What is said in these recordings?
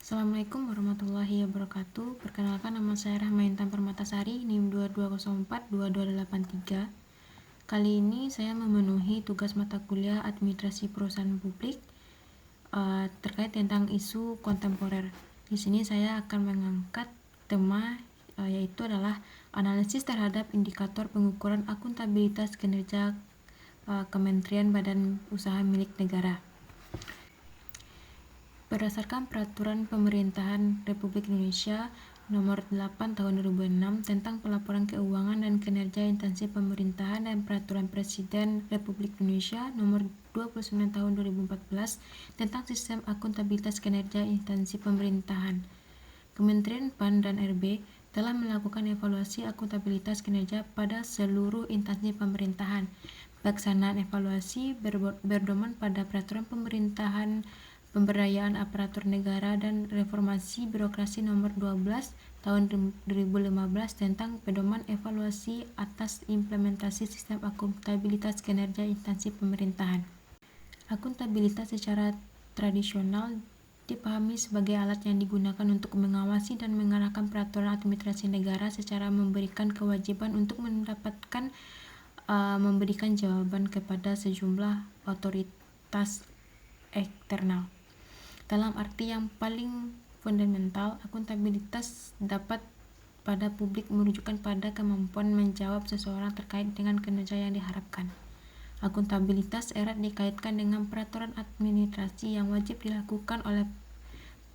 Assalamualaikum warahmatullahi wabarakatuh. Perkenalkan, nama saya Rahmaintan Permatasari, NIM 22042283. Kali ini saya memenuhi tugas mata kuliah Administrasi Perusahaan Publik terkait tentang isu kontemporer. Di sini saya akan mengangkat tema yaitu adalah analisis terhadap indikator pengukuran akuntabilitas kinerja Kementerian Badan Usaha milik negara. Berdasarkan Peraturan Pemerintahan Republik Indonesia Nomor 8 Tahun 2006 tentang pelaporan keuangan dan kinerja instansi pemerintahan dan Peraturan Presiden Republik Indonesia Nomor 29 Tahun 2014 tentang sistem akuntabilitas kinerja instansi pemerintahan, Kementerian PAN dan RB telah melakukan evaluasi akuntabilitas kinerja pada seluruh instansi pemerintahan. Pelaksanaan evaluasi berdoman pada Peraturan Pemerintahan Pemberdayaan Aparatur Negara dan Reformasi Birokrasi Nomor 12 Tahun 2015 tentang pedoman evaluasi atas implementasi sistem akuntabilitas kinerja instansi pemerintahan. Akuntabilitas secara tradisional dipahami sebagai alat yang digunakan untuk mengawasi dan mengarahkan peraturan administrasi negara secara memberikan kewajiban untuk memberikan jawaban kepada sejumlah otoritas eksternal. Dalam arti yang paling fundamental, akuntabilitas dapat pada publik merujukan pada kemampuan menjawab seseorang terkait dengan kinerja yang diharapkan. Akuntabilitas erat dikaitkan dengan peraturan administrasi yang wajib dilakukan oleh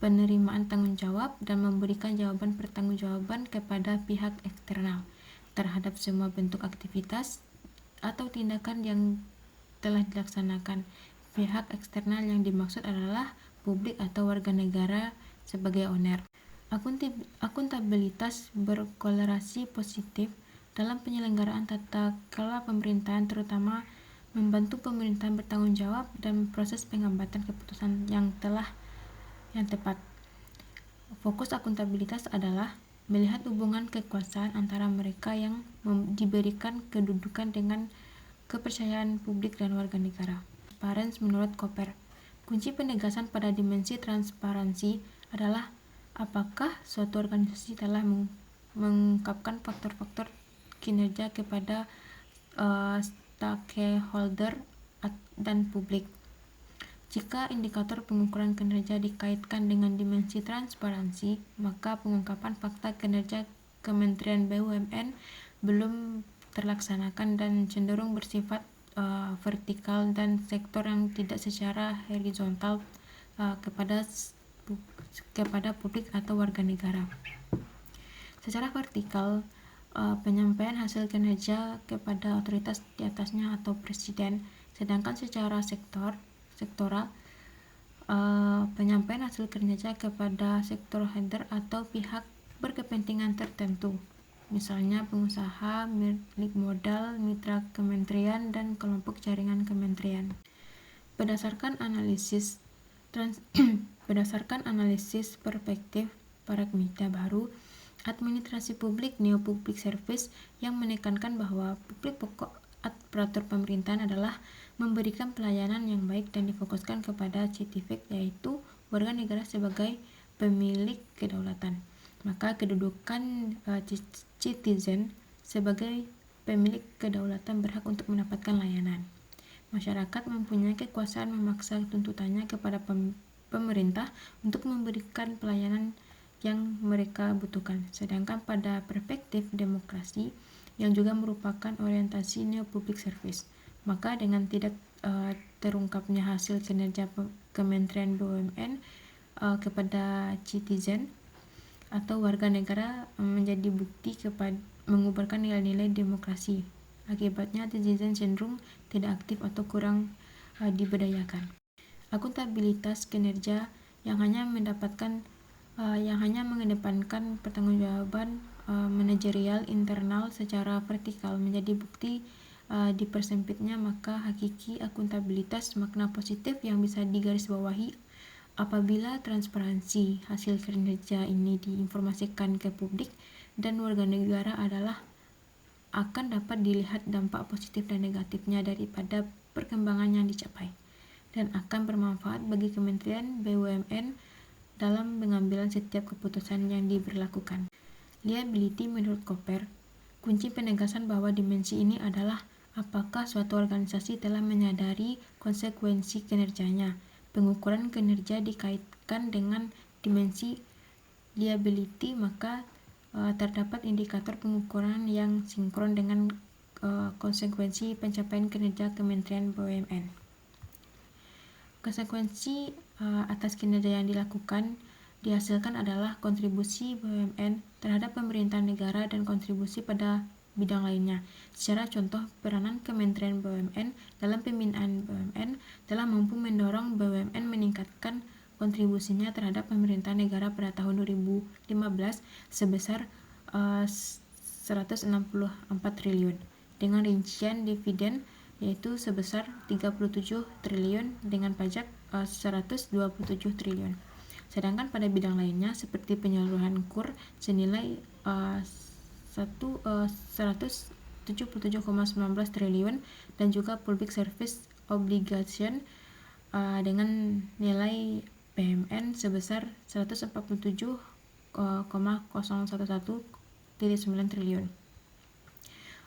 penerimaan tanggung jawab dan memberikan jawaban pertanggungjawaban kepada pihak eksternal terhadap semua bentuk aktivitas atau tindakan yang telah dilaksanakan. Pihak eksternal yang dimaksud adalah publik atau warga negara sebagai owner. Akuntabilitas berkorelasi positif dalam penyelenggaraan tata kelola pemerintahan, terutama membantu pemerintahan bertanggung jawab dan proses pengamatan keputusan yang tepat. Fokus akuntabilitas adalah melihat hubungan kekuasaan antara mereka yang diberikan kedudukan dengan kepercayaan publik dan warga negara. Transparansi menurut Koper. Kunci penegasan pada dimensi transparansi adalah apakah suatu organisasi telah mengungkapkan faktor-faktor kinerja kepada stakeholder dan publik. Jika indikator pengukuran kinerja dikaitkan dengan dimensi transparansi, maka pengungkapan fakta kinerja Kementerian BUMN belum terlaksanakan dan cenderung bersifat vertikal dan sektor yang tidak secara horizontal kepada publik atau warga negara. Secara vertikal, penyampaian hasil kinerja kepada otoritas di atasnya atau presiden, sedangkan secara sektoral, penyampaian hasil kinerja kepada sektor holder atau pihak berkepentingan tertentu, misalnya pengusaha, milik modal, mitra kementerian, dan kelompok jaringan kementerian. Berdasarkan analisis perspektif paradigma baru administrasi publik neo-public service yang menekankan bahwa publik pokok aparatur pemerintahan adalah memberikan pelayanan yang baik dan difokuskan kepada civic, yaitu warga negara sebagai pemilik kedaulatan. Maka kedudukan citizen sebagai pemilik kedaulatan berhak untuk mendapatkan layanan. Masyarakat mempunyai kekuasaan memaksa tuntutannya kepada pemerintah untuk memberikan pelayanan yang mereka butuhkan. Sedangkan pada perspektif demokrasi yang juga merupakan orientasi neo-public service, maka dengan tidak terungkapnya hasil kinerja Kementerian BUMN kepada citizen atau warga negara menjadi bukti mengubarkan nilai-nilai demokrasi. Akibatnya citizen cenderung tidak aktif atau kurang diberdayakan. Akuntabilitas kinerja yang hanya mengedepankan pertanggungjawaban manajerial internal secara vertikal menjadi bukti dipersempitnya maka hakiki akuntabilitas makna positif yang bisa digarisbawahi apabila transparansi hasil kinerja ini diinformasikan ke publik dan warga negara akan dapat dilihat dampak positif dan negatifnya daripada perkembangan yang dicapai dan akan bermanfaat bagi Kementerian BUMN dalam pengambilan setiap keputusan yang diberlakukan. Liability menurut Cooper, kunci penegasan bahwa dimensi ini adalah apakah suatu organisasi telah menyadari konsekuensi kinerjanya. Pengukuran kinerja dikaitkan dengan dimensi liability, maka terdapat indikator pengukuran yang sinkron dengan konsekuensi pencapaian kinerja Kementerian BUMN. Konsekuensi atas kinerja yang dihasilkan adalah kontribusi BUMN terhadap pemerintahan negara dan kontribusi pada bidang lainnya. Secara contoh, peranan Kementerian BUMN dalam pembinaan BUMN telah mampu mendorong BUMN meningkatkan kontribusinya terhadap pemerintahan negara pada tahun 2015 sebesar 164 triliun, dengan rincian dividen yaitu sebesar 37 triliun dengan pajak 127 triliun. Sedangkan pada bidang lainnya seperti penyaluran KUR senilai 177,19 triliun dan juga public service obligation dengan nilai PMN sebesar 147,011,9 triliun.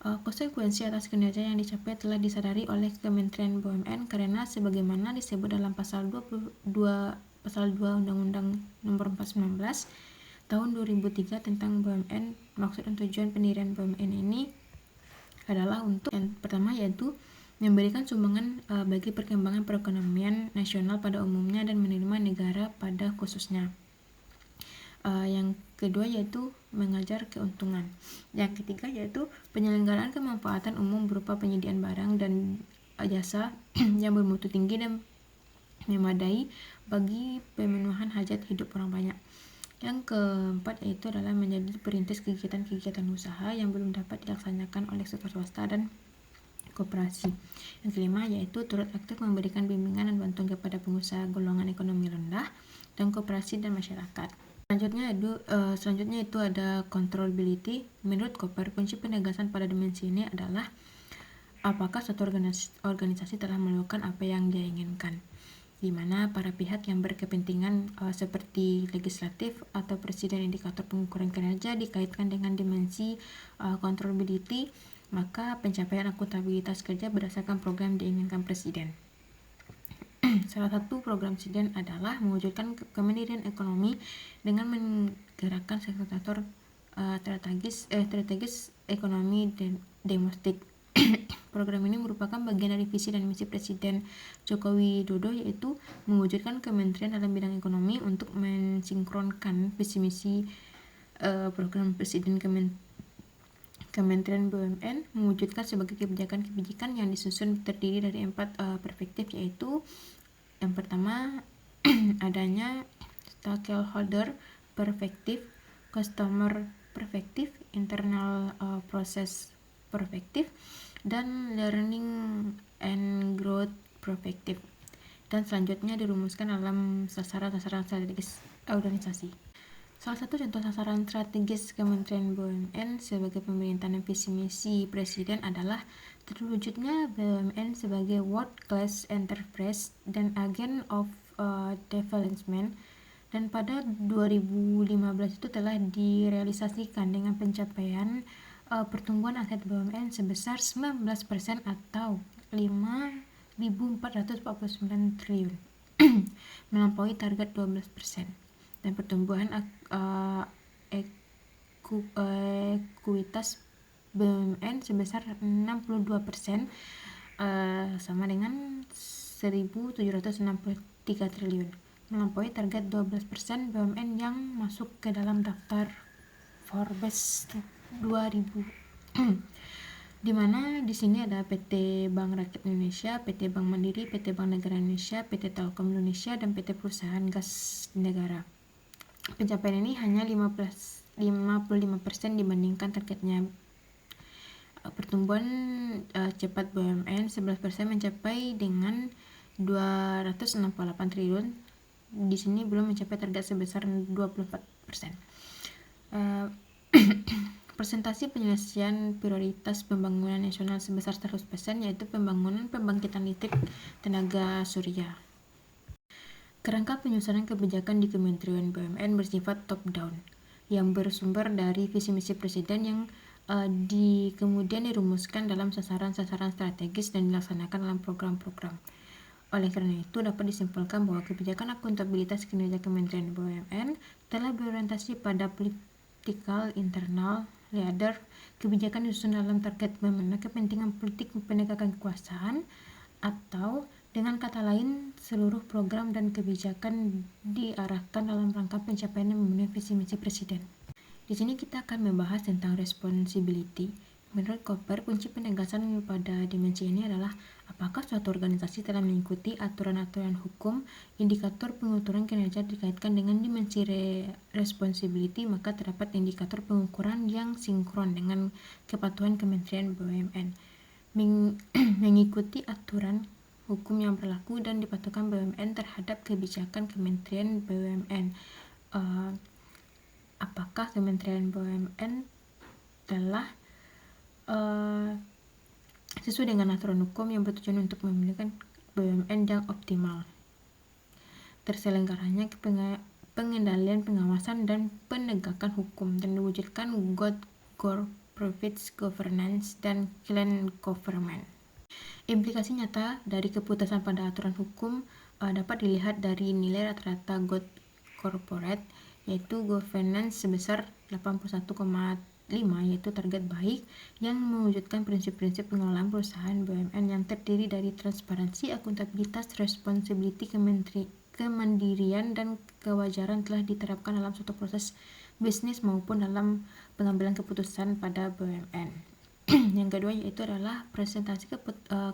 Konsekuensi atas kinerja yang dicapai telah disadari oleh Kementerian BUMN karena sebagaimana disebut dalam pasal 2 Undang-Undang Nomor 4/19 Tahun 2003 tentang BUMN. Maksud dan tujuan pendirian BUMN ini adalah untuk yang pertama yaitu memberikan sumbangan bagi perkembangan perekonomian nasional pada umumnya dan menerima negara pada khususnya. Yang kedua yaitu mengajar keuntungan. Yang ketiga yaitu penyelenggaraan kemanfaatan umum berupa penyediaan barang dan jasa yang bermutu tinggi dan memadai bagi pemenuhan hajat hidup orang banyak. Yang keempat yaitu adalah menjadi perintis kegiatan-kegiatan usaha yang belum dapat dilaksanakan oleh sektor swasta dan koperasi. Yang kelima yaitu turut aktif memberikan bimbingan dan bantuan kepada pengusaha golongan ekonomi rendah dan koperasi dan masyarakat. Selanjutnya itu ada controllability. Menurut Cooper, kunci penegasan pada dimensi ini adalah apakah suatu organisasi telah melakukan apa yang dia inginkan, di mana para pihak yang berkepentingan seperti legislatif atau presiden indikator pengukuran kinerja dikaitkan dengan dimensi controllability, maka pencapaian akuntabilitas kerja berdasarkan program diinginkan presiden. Salah satu program presiden adalah mewujudkan kemandirian ekonomi dengan menggerakkan sektor strategis ekonomi domestik. Program ini merupakan bagian dari visi dan misi Presiden Joko Widodo, yaitu mewujudkan kementerian dalam bidang ekonomi untuk mensinkronkan visi misi program Presiden Kementerian BUMN, mewujudkan sebagai kebijakan-kebijakan yang disusun terdiri dari 4 perspektif, yaitu yang pertama adanya stakeholder perspektif, customer perspektif, internal process perspektif, dan learning and growth perspektif. Dan selanjutnya dirumuskan dalam sasaran-sasaran strategis organisasi. Salah satu contoh sasaran strategis Kementerian BUMN sebagai pemerintahan visi misi Presiden adalah terwujudnya BUMN sebagai world class enterprise dan agent of development, dan pada 2015 itu telah direalisasikan dengan pencapaian pertumbuhan aset BUMN sebesar 19% atau 5.449 triliun melampaui target 12%, dan pertumbuhan ekuitas BUMN sebesar 62%, sama dengan 1.763 triliun, melampaui target 12% BUMN yang masuk ke dalam daftar Forbes 2000. Di mana di sini ada PT Bank Rakyat Indonesia, PT Bank Mandiri, PT Bank Negara Indonesia, PT Telkom Indonesia, dan PT Perusahaan Gas Negara. Pencapaian ini hanya 55% dibandingkan targetnya. Pertumbuhan cepat BUMN 11% mencapai dengan 268 triliun. Di sini belum mencapai target sebesar 24%. Presentasi penyelesaian prioritas pembangunan nasional sebesar 100%, yaitu pembangunan pembangkitan listrik tenaga surya. Kerangka penyusunan kebijakan di Kementerian BUMN bersifat top-down, yang bersumber dari visi misi Presiden yang kemudian dirumuskan dalam sasaran-sasaran strategis dan dilaksanakan dalam program-program. Oleh karena itu, dapat disimpulkan bahwa kebijakan akuntabilitas kinerja Kementerian BUMN telah berorientasi pada political internal leader. Kebijakan disusun dalam target memenuhi kepentingan politik penegakan kekuasaan, atau dengan kata lain, seluruh program dan kebijakan diarahkan dalam rangka pencapaian dan memenuhi visi misi Presiden. Di sini kita akan membahas tentang responsibility. Menurut Koper, kunci penegasan pada dimensi ini adalah apakah suatu organisasi telah mengikuti aturan-aturan hukum. Indikator pengukuran kinerja dikaitkan dengan dimensi responsibility, maka terdapat indikator pengukuran yang sinkron dengan kepatuhan Kementerian BUMN. Mengikuti aturan hukum yang berlaku dan dipatuhkan BUMN terhadap kebijakan Kementerian BUMN. Apakah Kementerian BUMN telah sesuai dengan aturan hukum yang bertujuan untuk memiliki BUMN yang optimal, terselenggaranya pengendalian, pengawasan, dan penegakan hukum, dan diwujudkan good corporate governance dan clean government. Implikasi nyata dari keputusan pada aturan hukum dapat dilihat dari nilai rata-rata good corporate, yaitu governance sebesar 81,5, yaitu target baik yang mewujudkan prinsip-prinsip pengelolaan perusahaan BUMN yang terdiri dari transparansi, akuntabilitas, responsibility, kemandirian, dan kewajaran telah diterapkan dalam suatu proses bisnis maupun dalam pengambilan keputusan pada BUMN. Yang kedua yaitu adalah presentasi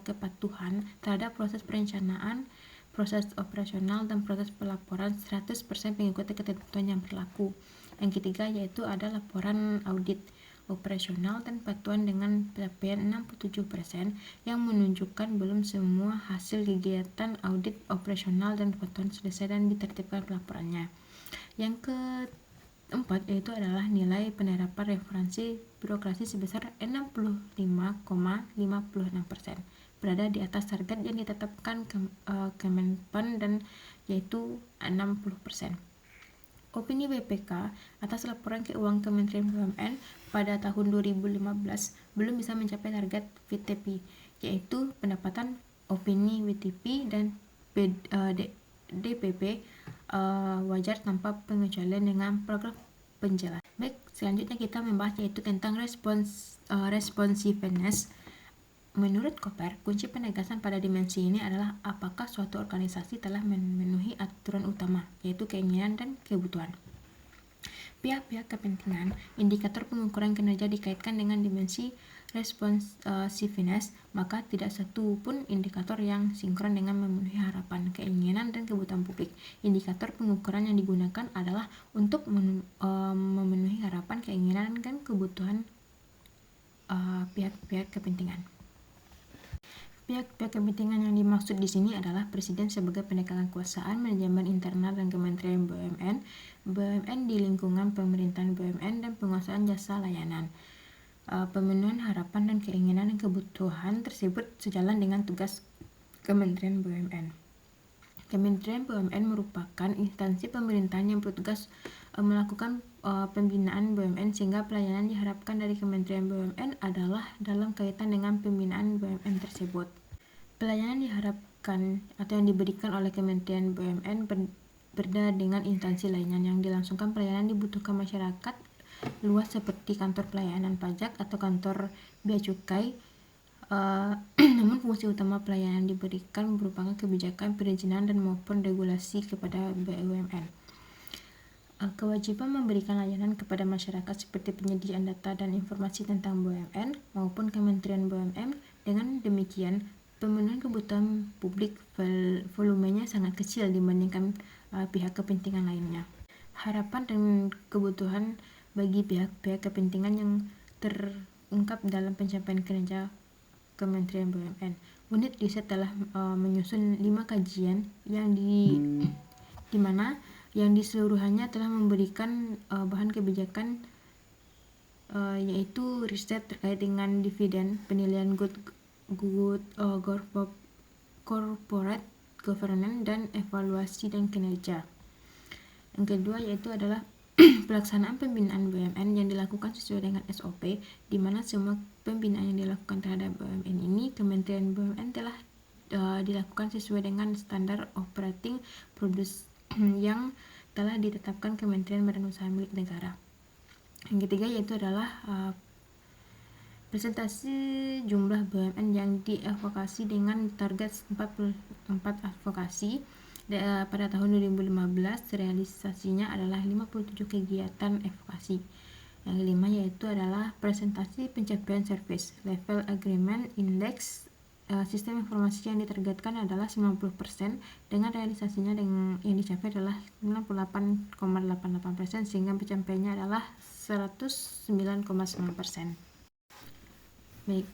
kepatuhan terhadap proses perencanaan, proses operasional, dan proses pelaporan 100% mengikuti ketentuan yang berlaku. Yang ketiga yaitu ada laporan audit operasional dan patuhan dengan capaian 67% yang menunjukkan belum semua hasil kegiatan audit operasional dan patuhan selesai dan ditertibkan pelaporannya. Yang keempat yaitu adalah nilai penerapan referensi birokrasi sebesar 65,56%, berada di atas target yang ditetapkan Kemenpan dan yaitu 60%. Opini BPK atas laporan keuangan Kementerian BUMN pada tahun 2015 belum bisa mencapai target VTP, yaitu pendapatan opini WTP dan DPP wajar tanpa pengecualian dengan program penjelasan. Baik, selanjutnya kita membahas yaitu tentang responsiveness. Menurut Koper, kunci penegasan pada dimensi ini adalah apakah suatu organisasi telah memenuhi aturan utama, yaitu keinginan dan kebutuhan pihak-pihak kepentingan. Indikator pengukuran kinerja dikaitkan dengan dimensi responsiveness, maka tidak satu pun indikator yang sinkron dengan memenuhi harapan, keinginan, dan kebutuhan publik. Indikator pengukuran yang digunakan adalah untuk memenuhi harapan, keinginan, dan kebutuhan pihak-pihak kepentingan. Pihak-pihak kepentingan yang dimaksud di sini adalah Presiden sebagai penegakan kekuasaan, manajemen internal dan Kementerian BUMN, BUMN di lingkungan pemerintahan BUMN, dan penguasaan jasa layanan. Pemenuhan harapan dan keinginan dan kebutuhan tersebut sejalan dengan tugas Kementerian BUMN. Kementerian BUMN merupakan instansi pemerintahan yang bertugas melakukan pembinaan BUMN, sehingga pelayanan diharapkan dari Kementerian BUMN adalah dalam kaitan dengan pembinaan BUMN tersebut. Pelayanan diharapkan atau yang diberikan oleh Kementerian BUMN berbeda dengan instansi lainnya. Yang dilangsungkan pelayanan dibutuhkan masyarakat luas seperti kantor pelayanan pajak atau kantor bea cukai. Namun fungsi utama pelayanan diberikan merupakan kebijakan perizinan dan maupun regulasi kepada BUMN. Kewajiban memberikan layanan kepada masyarakat seperti penyediaan data dan informasi tentang BUMN maupun Kementerian BUMN. Dengan demikian, pemenuhan kebutuhan publik volumenya sangat kecil dibandingkan pihak kepentingan lainnya. Harapan dan kebutuhan bagi pihak-pihak kepentingan yang terungkap dalam pencapaian kinerja Kementerian BUMN. Unit riset telah menyusun 5 kajian yang di mana yang diseluruhannya telah memberikan bahan kebijakan yaitu riset terkait dengan dividen, penilaian good corporate governance, dan evaluasi dan kinerja. Yang kedua yaitu adalah pelaksanaan pembinaan BUMN yang dilakukan sesuai dengan SOP, di mana semua pembinaan yang dilakukan terhadap BUMN ini, Kementerian BUMN telah dilakukan sesuai dengan standar operating procedures yang telah ditetapkan Kementerian Badan Usaha Milik Negara. Yang ketiga yaitu adalah presentasi jumlah BUMN yang diadvokasi dengan target 44 advokasi pada tahun 2015. Realisasinya adalah 57 kegiatan advokasi. Yang kelima yaitu adalah presentasi pencapaian service level agreement index. Sistem informasi yang ditargetkan adalah 90%, dengan realisasinya yang dicapai adalah 98,88%, sehingga pencapaiannya adalah 109,9%. Baik,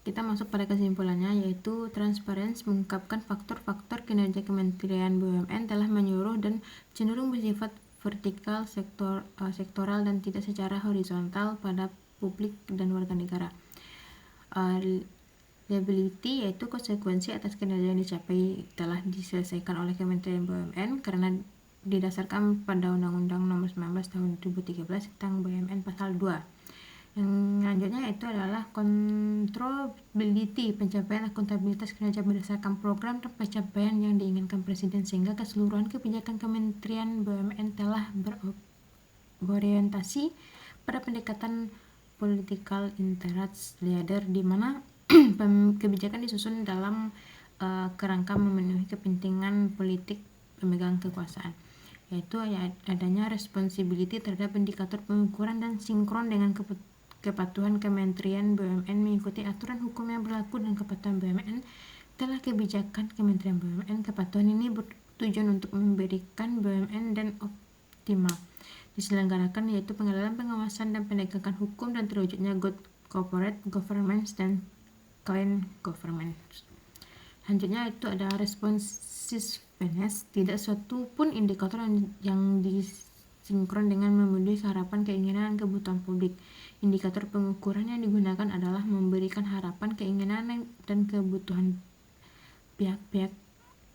kita masuk pada kesimpulannya, yaitu Transparency mengungkapkan faktor-faktor kinerja Kementerian BUMN telah menyeluruh dan cenderung bersifat vertikal, sektoral, dan tidak secara horizontal pada publik dan warga negara. Liability yaitu konsekuensi atas kinerja yang dicapai telah diselesaikan oleh Kementerian BUMN karena didasarkan pada Undang-Undang Nomor 19 Tahun 2013 tentang BUMN Pasal 2. Yang selanjutnya itu adalah controllability, pencapaian akuntabilitas kinerja berdasarkan program dan pencapaian yang diinginkan Presiden, sehingga keseluruhan kebijakan Kementerian BUMN telah berorientasi pada pendekatan political interest leader, di mana kebijakan disusun dalam kerangka memenuhi kepentingan politik pemegang kekuasaan, yaitu adanya responsibility terhadap indikator pengukuran dan sinkron dengan kepatuhan Kementerian BUMN mengikuti aturan hukum yang berlaku dan kepatuhan BUMN telah kebijakan Kementerian BUMN. Kepatuhan ini bertujuan untuk memberikan BUMN dan optimal diselenggarakan, yaitu pengenalan, pengawasan, dan penegakan hukum, dan terwujudnya good corporate governance dan clean governance. Selanjutnya itu ada responsiveness, tidak suatu pun indikator yang disinkron dengan memenuhi harapan, keinginan, dan kebutuhan publik. Indikator pengukuran yang digunakan adalah memberikan harapan, keinginan, dan kebutuhan pihak-pihak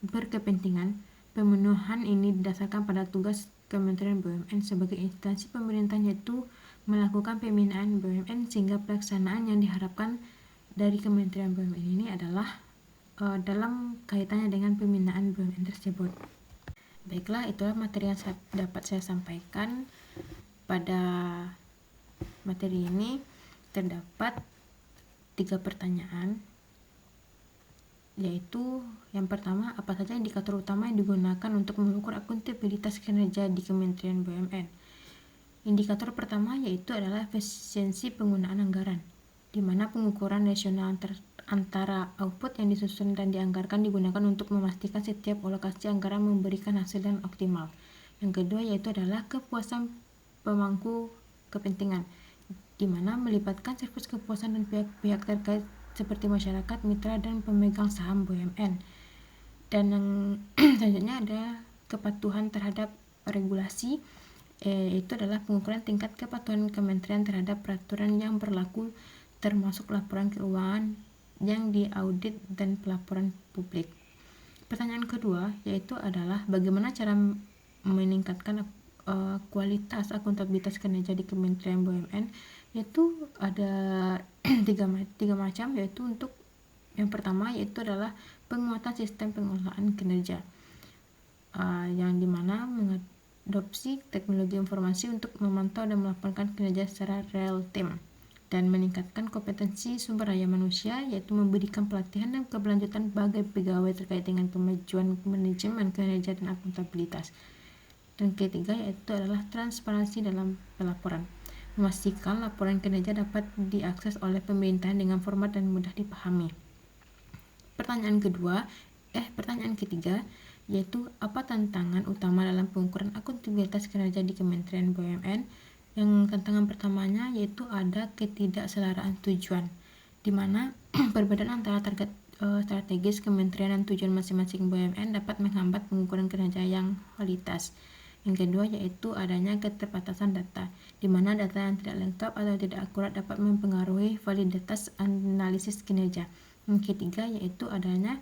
berkepentingan. Pemenuhan ini didasarkan pada tugas Kementerian BUMN sebagai instansi pemerintah, yaitu melakukan pembinaan BUMN, sehingga pelaksanaan yang diharapkan dari Kementerian BUMN ini adalah dalam kaitannya dengan pembinaan BUMN tersebut. Baiklah, itulah materi yang dapat saya sampaikan. Pada materi ini terdapat 3 pertanyaan, yaitu yang pertama, apa saja indikator utama yang digunakan untuk mengukur akuntabilitas kinerja di Kementerian BUMN. Indikator pertama yaitu adalah efisiensi penggunaan anggaran, di mana pengukuran rasional antara output yang disusun dan dianggarkan digunakan untuk memastikan setiap alokasi anggaran memberikan hasil yang optimal. Yang kedua yaitu adalah kepuasan pemangku kepentingan, di mana melibatkan siklus kepuasan dan pihak-pihak terkait seperti masyarakat, mitra, dan pemegang saham BUMN. Dan yang selanjutnya ada kepatuhan terhadap regulasi, itu adalah pengukuran tingkat kepatuhan kementerian terhadap peraturan yang berlaku, termasuk laporan keuangan yang diaudit dan pelaporan publik. Pertanyaan kedua yaitu adalah bagaimana cara meningkatkan kualitas akuntabilitas kinerja di Kementerian BUMN, yaitu ada tiga macam, yaitu untuk yang pertama yaitu adalah penguatan sistem pengelolaan kinerja, yang dimana mengadopsi teknologi informasi untuk memantau dan melaporkan kinerja secara real time, dan meningkatkan kompetensi sumber daya manusia, yaitu memberikan pelatihan dan keberlanjutan bagi pegawai terkait dengan kemajuan manajemen kinerja dan akuntabilitas. Dan ketiga yaitu adalah transparansi dalam pelaporan, memastikan laporan kinerja dapat diakses oleh pemerintahan dengan format dan mudah dipahami. Pertanyaan ketiga yaitu apa tantangan utama dalam pengukuran akuntabilitas kinerja di Kementerian BUMN. Yang tantangan pertamanya yaitu ada ketidakselaraan tujuan, di mana perbedaan antara target strategis kementerian dan tujuan masing-masing BUMN dapat menghambat pengukuran kinerja yang kualitas. Yang kedua yaitu adanya keterbatasan data, di mana data yang tidak lengkap atau tidak akurat dapat mempengaruhi validitas analisis kinerja. Yang ketiga yaitu adanya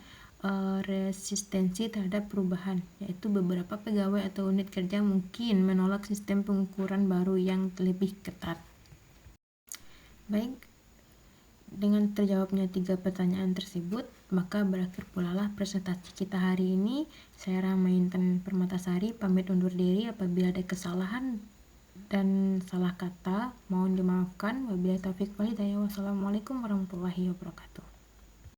resistensi terhadap perubahan, yaitu beberapa pegawai atau unit kerja mungkin menolak sistem pengukuran baru yang lebih ketat. Baik, dengan terjawabnya 3 pertanyaan tersebut, maka berakhir pula lah presentasi kita hari ini. Saya Rahma Intan Permatasari pamit undur diri. Apabila ada kesalahan dan salah kata, mohon dimaafkan. Wabillahi taufiq wal hidayah. Wassalamualaikum warahmatullahi wabarakatuh.